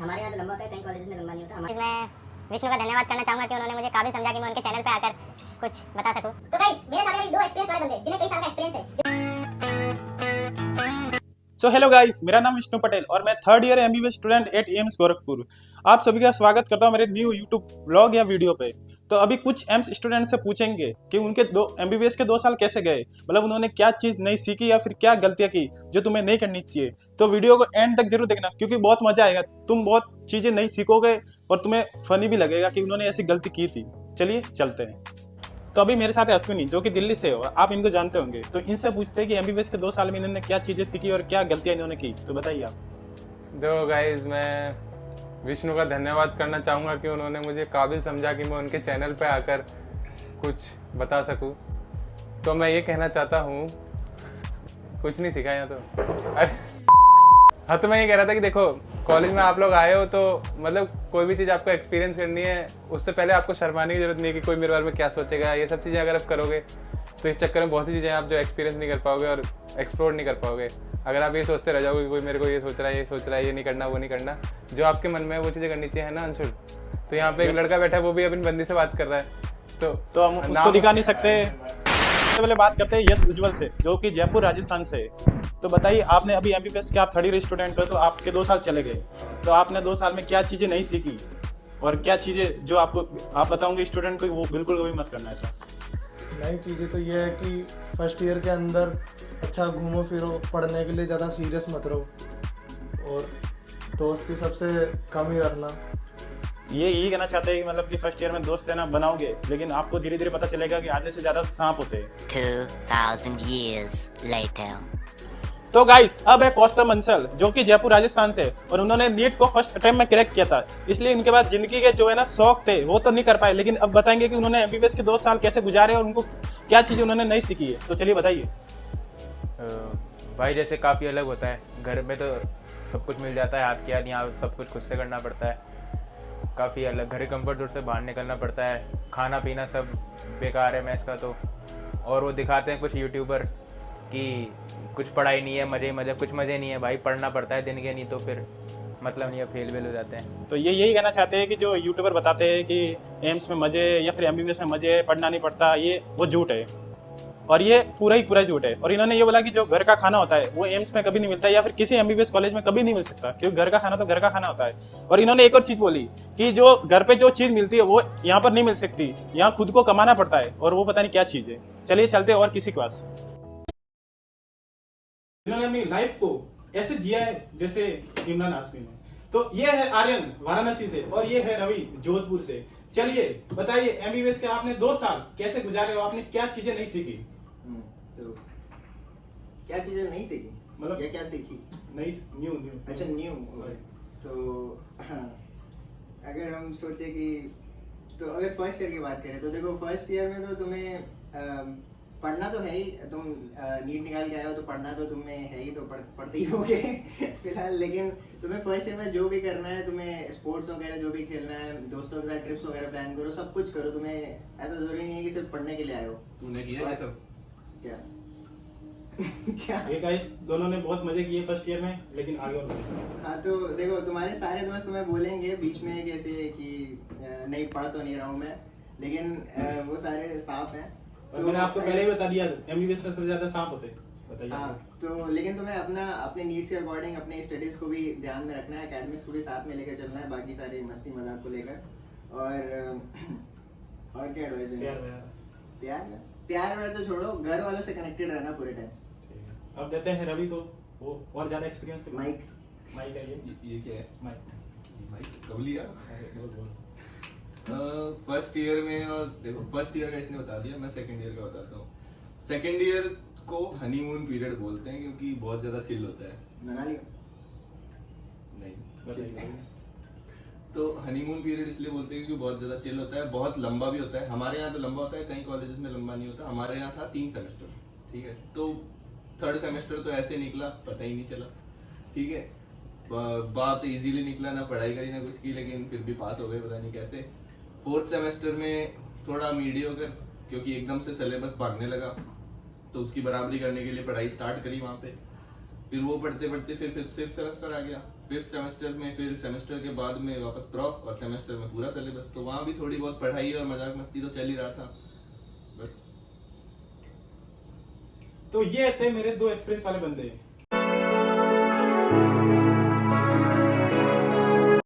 हमारे यहाँ तो लंबा होता है, कई कॉलेज में लंबा नहीं होता। इसमें विष्णु का धन्यवाद करना चाहूँगा कि उन्होंने मुझे काबिल समझा कि मैं उनके चैनल पे आकर कुछ बता सकूँ। तो गाइस मेरे साथ अभी 2 एक्सपीरियंस वाले बंदे जिन्हें कई साल का एक्सपीरियंस है। सो हेलो गाइस, मेरा नाम विष्णु पटेल और मैं third year MBBS student at AIIMS Gorakhpur. आप सभी का स्वागत करता हूं मेरे न्यू यूट्यूब ब्लॉग या वीडियो पे। तो अभी कुछ एम्स स्टूडेंट से पूछेंगे कि उनके एमबीबीएस के 2 साल कैसे गए, मतलब उन्होंने क्या चीज़ नहीं सीखी या फिर क्या गलतियां की जो तुम्हें नहीं करनी चाहिए। तो वीडियो को एंड तक जरूर देखना क्योंकि बहुत मजा आएगा, तुम बहुत चीज़ें नहीं सीखोगे और तुम्हें फनी भी लगेगा कि उन्होंने ऐसी गलती की थी। चलिए चलते हैं। तो अभी मेरे साथ है अश्विनी जो कि दिल्ली से हो, आप इनको जानते होंगे। तो इनसे पूछते हैं कि एमबीबीएस के 2 साल में इन्होंने क्या चीज़ें सीखी और क्या गलतियां इन्होंने की। तो बताइए आप। दो गाइस, मैं विष्णु का धन्यवाद करना चाहूँगा कि उन्होंने मुझे काबिल समझा कि मैं उनके चैनल पे आकर कुछ बता सकूँ। तो मैं ये कहना चाहता हूँ, कुछ नहीं सीखा यहाँ तो। अरे हाँ, तो मैं ये कह रहा था कि देखो, कॉलेज में आप लोग आए हो तो मतलब कोई भी चीज़ आपको एक्सपीरियंस करनी है, उससे पहले आपको शर्माने की जरूरत नहीं है कि कोई मेरे बारे में क्या सोचेगा। ये सब चीज़ें अगर आप करोगे तो इस चक्कर में बहुत सी चीज़ें आप जो एक्सपीरियंस नहीं कर पाओगे और एक्सप्लोर नहीं कर पाओगे। अगर आप ये सोचते रह जाओगे कि कोई मेरे को ये सोच रहा है, ये सोच रहा है, ये नहीं करना, वो नहीं करना, जो आपके मन में है वो चीज़ें करनी चाहिए, है ना अंशुल? तो यहाँ पे एक लड़का बैठा है, वो भी अपनी बंदी से बात कर रहा है, तो हम उसको दिखा नहीं सकते। सबसे पहले बात करते हैं यश उज्जवल से जो कि जयपुर राजस्थान से है। तो बताइए, आपने अभी एमबीबीएस के आप थर्ड ईयर स्टूडेंट हो, तो आपके 2 साल चले गए, तो आपने 2 साल में क्या चीज़ें नहीं सीखी और क्या चीज़ें जो आप बताओगे स्टूडेंट को वो बिल्कुल कभी मत करना ऐसा। नई चीज़ें तो ये है कि फर्स्ट ईयर के अंदर अच्छा घूमो फिरो, पढ़ने के लिए ज़्यादा सीरियस मत रहो और दोस्ती सबसे कम ही रखना। ये यही कहना चाहते हैं कि मतलब कि फर्स्ट ईयर में दोस्त है ना बनाओगे, लेकिन आपको धीरे धीरे पता चलेगा कि आधे से ज़्यादा सांप होते हैं। 2000 years later. तो गाइस, अब है कौस्तम अंसल जो कि जयपुर राजस्थान से, और उन्होंने नीट को फर्स्ट अटेम्प्ट में क्रैक किया था। इसलिए इनके बाद जिंदगी के जो है ना शौक थे वो तो नहीं कर पाए, लेकिन अब बताएंगे कि उन्होंने एमबीबीएस के 2 साल कैसे गुजारे और उनको क्या चीज़ें उन्होंने नहीं सीखी है। तो चलिए बताइए। भाई जैसे काफ़ी अलग होता है, घर में तो सब कुछ मिल जाता है हाथ के हाथ, यहाँ सब कुछ खुद से करना पड़ता है। काफ़ी अलग, घर के कंफर्ट जोन से बाहर निकलना पड़ता है, खाना पीना सब बेकार है मैस का तो। और वो दिखाते हैं कुछ यूट्यूबर कि कुछ पढ़ाई नहीं है, मज़े ही मज़े, कुछ मज़े नहीं है भाई, पढ़ना पड़ता है दिन के, नहीं तो फिर मतलब नहीं है, फेल वेल हो जाते हैं। तो ये यही कहना चाहते हैं कि जो यूट्यूबर बताते हैं कि एम्स में मज़े या फिर एमबीबीएस में मज़े, पढ़ना नहीं पड़ता, ये वो झूठ है और ये पूरा ही पूरा झूठ है। और इन्होंने ये बोला कि जो घर का खाना होता है वो एम्स में कभी नहीं मिलता या फिर किसी एमबीबीएस कॉलेज में कभी नहीं मिल सकता, क्योंकि घर का खाना तो घर का खाना होता है। और इन्होंने एक और चीज़ बोली कि जो घर पे जो चीज़ मिलती है वो यहाँ पर नहीं मिल सकती, यहाँ खुद को कमाना पड़ता है, और वो पता नहीं क्या चीज़ है। चलिए चलते और किसी के पास। इन्होंने अपनी लाइफ को ऐसे जिया है जैसे इमरान हाशमी ने। तो ये है आर्यन वाराणसी से और ये है रवि जोधपुर से। चलिए बताइए, एमबीबीएस के आपने 2 साल कैसे गुजारे हो, आपने क्या चीजें नहीं सीखी? तो क्या चीजें नहीं सीखी, मतलब या क्या सीखी? नहीं, न्यू अच्छा न्यू। तो अगर हम सोचे कि तो अगर फर्स्ट ईयर की बात करें तो देखो, फर्स्ट ईयर में तो तुम्हें पढ़ना तो है ही, तुम नीट निकाल के आए हो तो पढ़ना तो तुम्हें है ही, तो पढ़ते ही होगे फिलहाल। लेकिन तुम्हें फर्स्ट ईयर में जो भी करना है, तुम्हें स्पोर्ट्स वगैरह जो भी खेलना है, दोस्तों के साथ ट्रिप्स वगैरह प्लान करो, सब कुछ करो। तुम्हें ऐसा जरूरी नहीं है कि सिर्फ पढ़ने के लिए आए हो। तूने किया ये सब? क्या क्या? ये गाइस दोनों ने बहुत मजे किए फर्स्ट ईयर में, लेकिन आगे और बढ़े। हाँ, तो देखो, तुम्हारे सारे दोस्त तुम्हें बोलेंगे बीच में कैसे कि नहीं पढ़ तो नहीं रहा हूँ मैं, लेकिन वो सारे सांप हैं। और मैंने आपको पहले ही बता दिया एमबीबीएस में सबसे ज्यादा सांप होते हैं। बताइए। हाँ, तो लेकिन तुम्हें अपने नीड्स के अकॉर्डिंग अपने स्टडीज को भी ध्यान में रखना है, एकेडमिक्स को भी साथ में लेकर चलना है, बाकी सारी मस्ती मजाक को लेकर। और क्या एडवाइस है? प्यार तो छोड़ो, घर वालों से कनेक्टेड रहना पूरे टाइम। अब देते हैं रवि को, वो और ज्यादा एक्सपीरियंस के माइक है ये क्या है? माइक कबलिया। बोल। फर्स्ट ईयर में, और देखो फर्स्ट ईयर का इसने बता दिया, मैं सेकंड ईयर का बताता हूँ। सेकंड ईयर को हनीमून पीरियड बोलते हैं क्योंकि बहुत ज्यादा चिल होता है। मना लिया? नहीं, तो हनीमून पीरियड इसलिए बोलते हैं क्योंकि बहुत ज्यादा चिल होता है, बहुत लंबा भी होता है। हमारे यहाँ तो लंबा होता है, कई कॉलेजेस में लंबा नहीं होता। हमारे यहाँ था 3 सेमेस्टर, ठीक है। तो थर्ड सेमेस्टर तो ऐसे निकला, पता ही नहीं चला, ठीक है। बात इजीली निकला, ना पढ़ाई करी ना कुछ की, लेकिन फिर भी पास हो गए, पता नहीं कैसे। फोर्थ सेमेस्टर में थोड़ा मीडियोकर, क्योंकि एकदम से सिलेबस भागने लगा, तो उसकी बराबरी करने के लिए पढ़ाई स्टार्ट करी वहाँ पे। फिर वो पढ़ते पढ़ते फिर फिफ्थ सेमेस्टर आ गया। फिफ्थ सेमेस्टर में फिर सेमेस्टर के बाद में वापस प्रॉफ और सेमेस्टर में पूरा सिलेबस। तो वहाँ भी थोड़ी बहुत पढ़ाई और मजाक मस्ती तो चल ही रहा था बस। तो ये थे मेरे 2 एक्सपीरियंस वाले बंदे।